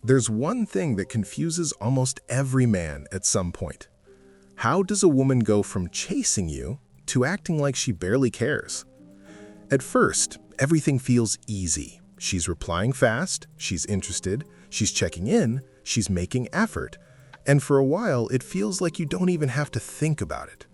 There's one thing that confuses almost every man at some point. How does a woman go from chasing you to acting like she barely cares? At first, everything feels easy. She's replying fast, she's interested, she's checking in, she's making effort, and for a while it feels like you don't even have to think about it.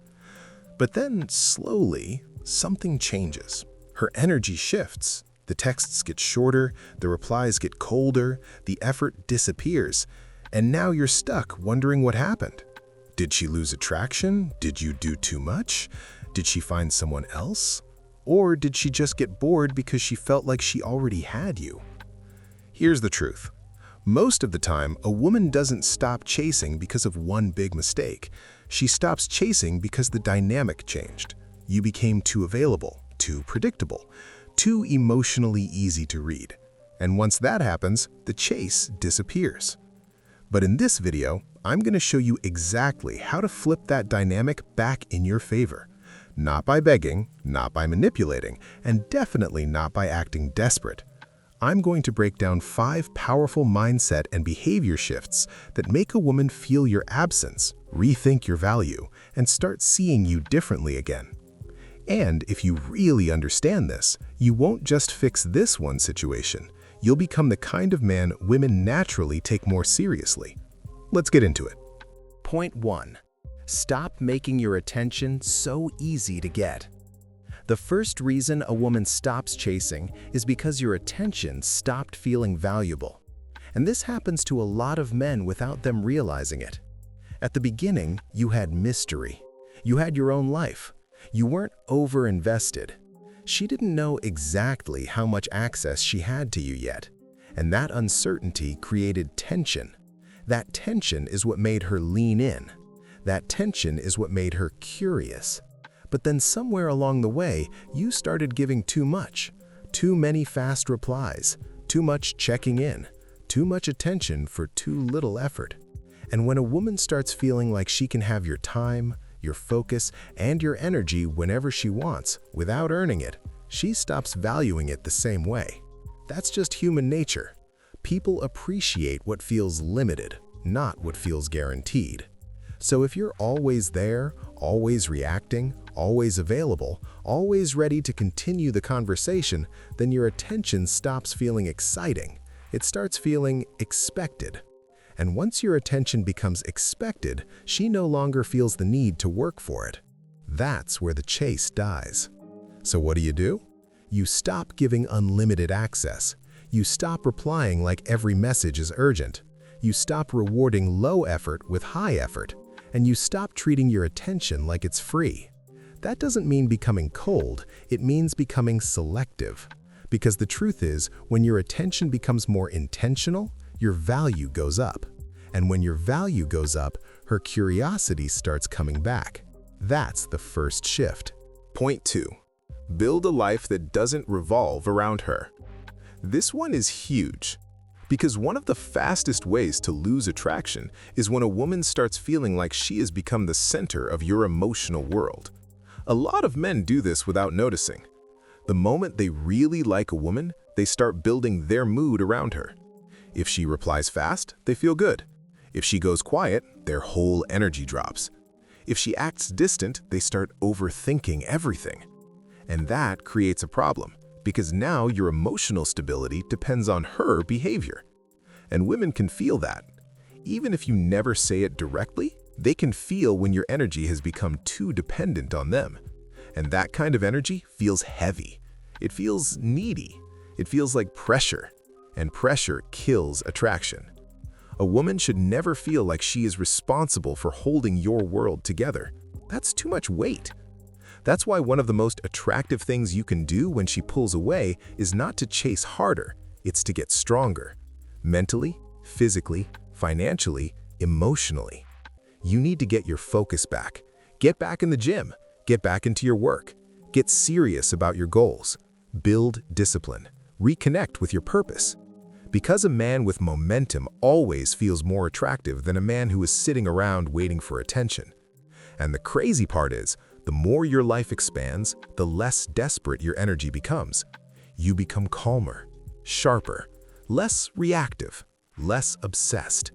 But then, slowly, something changes. Her energy shifts. The texts get shorter, the replies get colder, the effort disappears, and now you're stuck wondering what happened. Did she lose attraction? Did you do too much? Did she find someone else? Or did she just get bored because she felt like she already had you? Here's the truth. Most of the time, a woman doesn't stop chasing because of one big mistake. She stops chasing because the dynamic changed. You became too available, too predictable, too emotionally easy to read. And once that happens, the chase disappears. But in this video, I'm going to show you exactly how to flip that dynamic back in your favor. Not by begging, not by manipulating, and definitely not by acting desperate. I'm going to break down 5 powerful mindset and behavior shifts that make a woman feel your absence, rethink your value, and start seeing you differently again. And if you really understand this, you won't just fix this one situation. You'll become the kind of man women naturally take more seriously. Let's get into it. Point 1. Stop making your attention so easy to get. The first reason a woman stops chasing is because your attention stopped feeling valuable. And this happens to a lot of men without them realizing it. At the beginning, you had mystery. You had your own life. You weren't over-invested. She didn't know exactly how much access she had to you yet. And that uncertainty created tension. That tension is what made her lean in. That tension is what made her curious. But then somewhere along the way, you started giving too much. Too many fast replies, too much checking in, too much attention for too little effort. And when a woman starts feeling like she can have your time, your focus, and your energy whenever she wants, without earning it, she stops valuing it the same way. That's just human nature. People appreciate what feels limited, not what feels guaranteed. So if you're always there, always reacting, always available, always ready to continue the conversation, then your attention stops feeling exciting. It starts feeling expected. And once your attention becomes expected, she no longer feels the need to work for it. That's where the chase dies. So what do? You stop giving unlimited access. You stop replying like every message is urgent. You stop rewarding low effort with high effort. And you stop treating your attention like it's free. That doesn't mean becoming cold, it means becoming selective. Because the truth is, when your attention becomes more intentional, your value goes up. And when your value goes up, her curiosity starts coming back. That's the first shift. Point 2. Build a life that doesn't revolve around her. This one is huge. Because one of the fastest ways to lose attraction is when a woman starts feeling like she has become the center of your emotional world. A lot of men do this without noticing. The moment they really like a woman, they start building their mood around her. If she replies fast, they feel good. If she goes quiet, their whole energy drops. If she acts distant, they start overthinking everything. And that creates a problem. Because now your emotional stability depends on her behavior. And women can feel that. Even if you never say it directly, they can feel when your energy has become too dependent on them. And that kind of energy feels heavy. It feels needy. It feels like pressure. And pressure kills attraction. A woman should never feel like she is responsible for holding your world together. That's too much weight. That's why one of the most attractive things you can do when she pulls away is not to chase harder, it's to get stronger. Mentally, physically, financially, emotionally. You need to get your focus back. Get back in the gym. Get back into your work. Get serious about your goals. Build discipline. Reconnect with your purpose. Because a man with momentum always feels more attractive than a man who is sitting around waiting for attention. And the crazy part is, the more your life expands, the less desperate your energy becomes. You become calmer, sharper, less reactive, less obsessed.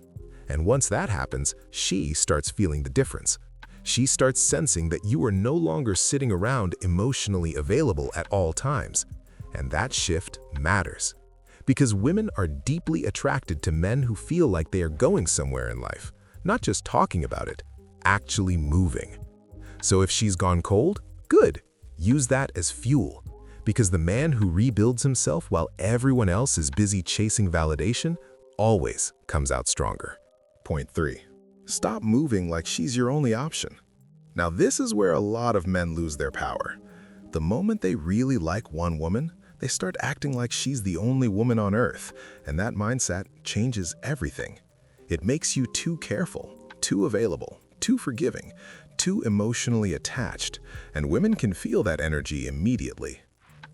And once that happens, she starts feeling the difference. She starts sensing that you are no longer sitting around emotionally available at all times. And that shift matters. Because women are deeply attracted to men who feel like they are going somewhere in life, not just talking about it, actually moving. So if she's gone cold, good. Use that as fuel. Because the man who rebuilds himself while everyone else is busy chasing validation always comes out stronger. Point 3. Stop moving like she's your only option. Now this is where a lot of men lose their power. The moment they really like one woman, they start acting like she's the only woman on earth, and that mindset changes everything. It makes you too careful, too available, too forgiving, too emotionally attached, and women can feel that energy immediately.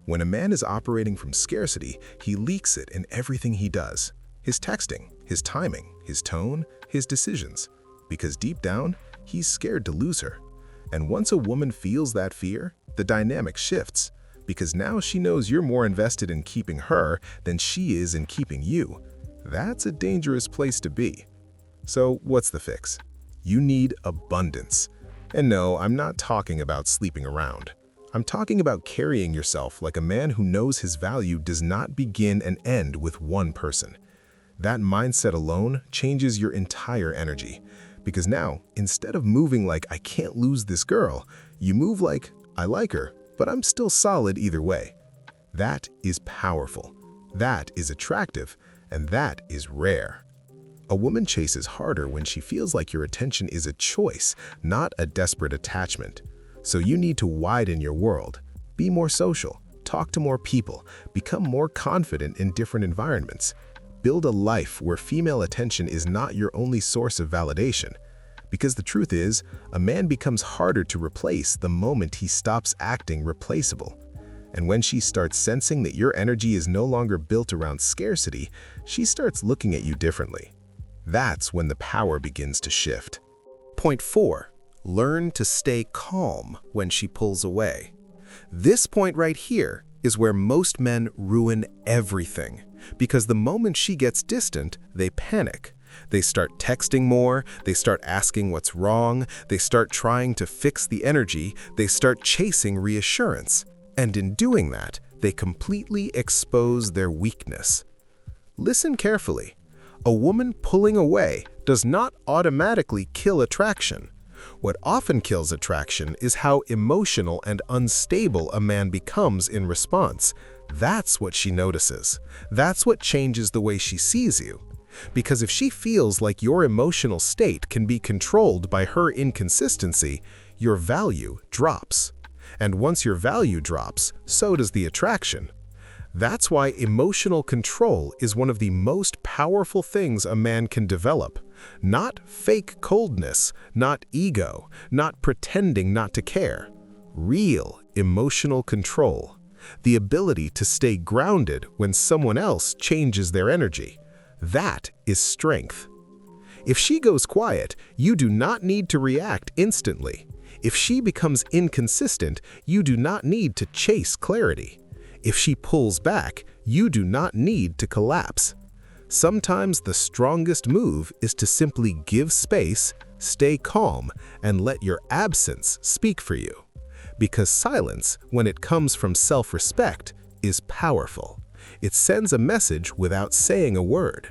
When a man is operating from scarcity, he leaks it in everything he does. His texting, his timing, his tone, his decisions. Because deep down, he's scared to lose her. And once a woman feels that fear, the dynamic shifts. Because now she knows you're more invested in keeping her than she is in keeping you. That's a dangerous place to be. So what's the fix? You need abundance. And no, I'm not talking about sleeping around. I'm talking about carrying yourself like a man who knows his value does not begin and end with one person. That mindset alone changes your entire energy. Because now, instead of moving like I can't lose this girl, you move like I like her, but I'm still solid either way. That is powerful. That is attractive, and that is rare. A woman chases harder when she feels like your attention is a choice, not a desperate attachment. So you need to widen your world. Be more social, talk to more people, become more confident in different environments. Build a life where female attention is not your only source of validation. Because the truth is, a man becomes harder to replace the moment he stops acting replaceable. And when she starts sensing that your energy is no longer built around scarcity, she starts looking at you differently. That's when the power begins to shift. Point 4. Learn to stay calm when she pulls away. This point right here is where most men ruin everything. Because the moment she gets distant, they panic. They start texting more, they start asking what's wrong, they start trying to fix the energy, they start chasing reassurance. And in doing that, they completely expose their weakness. Listen carefully. A woman pulling away does not automatically kill attraction. What often kills attraction is how emotional and unstable a man becomes in response. That's what she notices. That's what changes the way she sees you. Because if she feels like your emotional state can be controlled by her inconsistency, your value drops. And once your value drops, so does the attraction. That's why emotional control is one of the most powerful things a man can develop. Not fake coldness, not ego, not pretending not to care. Real emotional control. The ability to stay grounded when someone else changes their energy. That is strength. If she goes quiet, you do not need to react instantly. If she becomes inconsistent, you do not need to chase clarity. If she pulls back, you do not need to collapse. Sometimes the strongest move is to simply give space, stay calm, and let your absence speak for you. Because silence, when it comes from self-respect, is powerful. It sends a message without saying a word.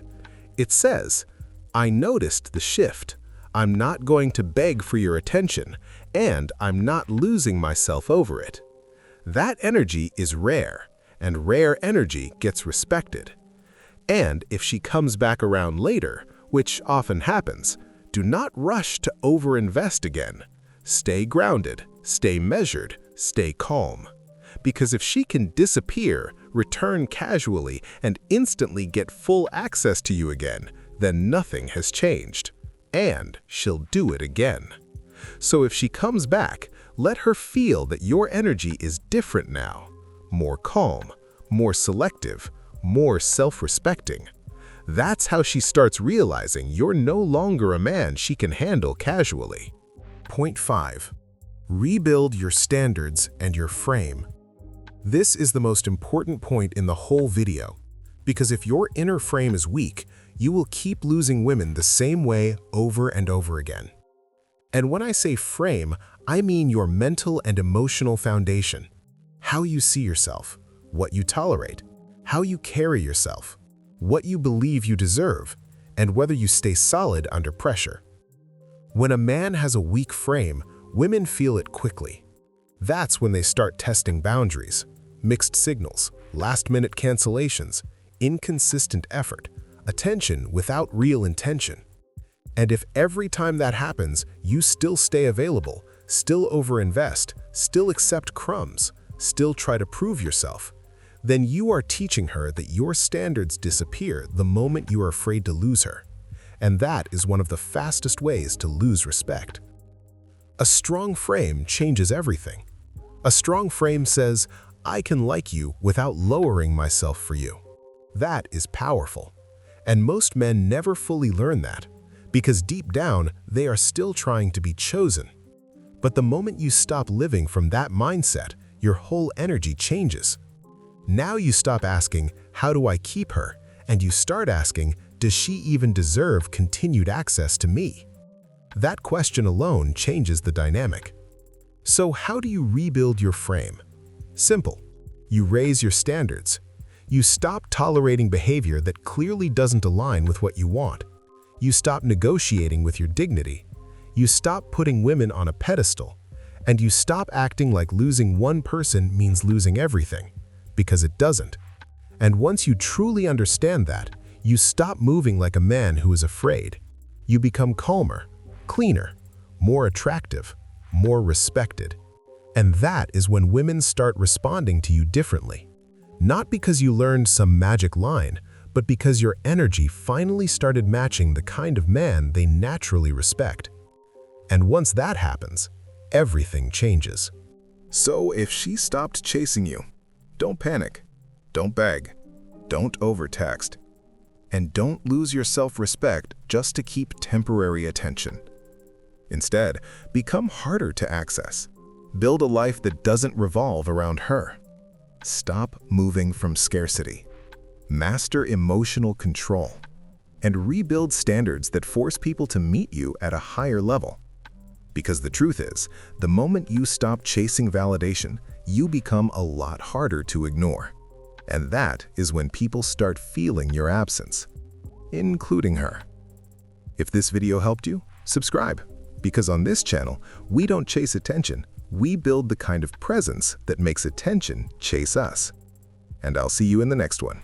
It says, I noticed the shift. I'm not going to beg for your attention, and I'm not losing myself over it. That energy is rare, and rare energy gets respected. And if she comes back around later, which often happens, do not rush to overinvest again. Stay grounded, stay measured, stay calm. Because if she can disappear, return casually, and instantly get full access to you again, then nothing has changed. And she'll do it again. So if she comes back, let her feel that your energy is different now. More calm, more selective, more self-respecting. That's how she starts realizing you're no longer a man she can handle casually. Point 5. Rebuild your standards and your frame. This is the most important point in the whole video. Because if your inner frame is weak, you will keep losing women the same way over and over again. And when I say frame, I mean your mental and emotional foundation. How you see yourself, what you tolerate, how you carry yourself, what you believe you deserve, and whether you stay solid under pressure. When a man has a weak frame, women feel it quickly. That's when they start testing boundaries, mixed signals, last-minute cancellations, inconsistent effort, attention without real intention. And if every time that happens, you still stay available, still overinvest, still accept crumbs, still try to prove yourself, then you are teaching her that your standards disappear the moment you are afraid to lose her. And that is one of the fastest ways to lose respect. A strong frame changes everything. A strong frame says, I can like you without lowering myself for you. That is powerful. And most men never fully learn that, because deep down, they are still trying to be chosen. But the moment you stop living from that mindset, your whole energy changes. Now you stop asking, how do I keep her? And you start asking, does she even deserve continued access to me? That question alone changes the dynamic. So how do you rebuild your frame? Simple. You raise your standards. You stop tolerating behavior that clearly doesn't align with what you want. You stop negotiating with your dignity. You stop putting women on a pedestal. And you stop acting like losing one person means losing everything, because it doesn't. And once you truly understand that, you stop moving like a man who is afraid. You become calmer, cleaner, more attractive, more respected. And that is when women start responding to you differently. Not because you learned some magic line, but because your energy finally started matching the kind of man they naturally respect. And once that happens, everything changes. So if she stopped chasing you, don't panic, don't beg, don't overtext, and don't lose your self-respect just to keep temporary attention. Instead, become harder to access. Build a life that doesn't revolve around her. Stop moving from scarcity. Master emotional control. And rebuild standards that force people to meet you at a higher level. Because the truth is, the moment you stop chasing validation, you become a lot harder to ignore. And that is when people start feeling your absence, including her. If this video helped you, subscribe, because on this channel, we don't chase attention, we build the kind of presence that makes attention chase us. And I'll see you in the next one.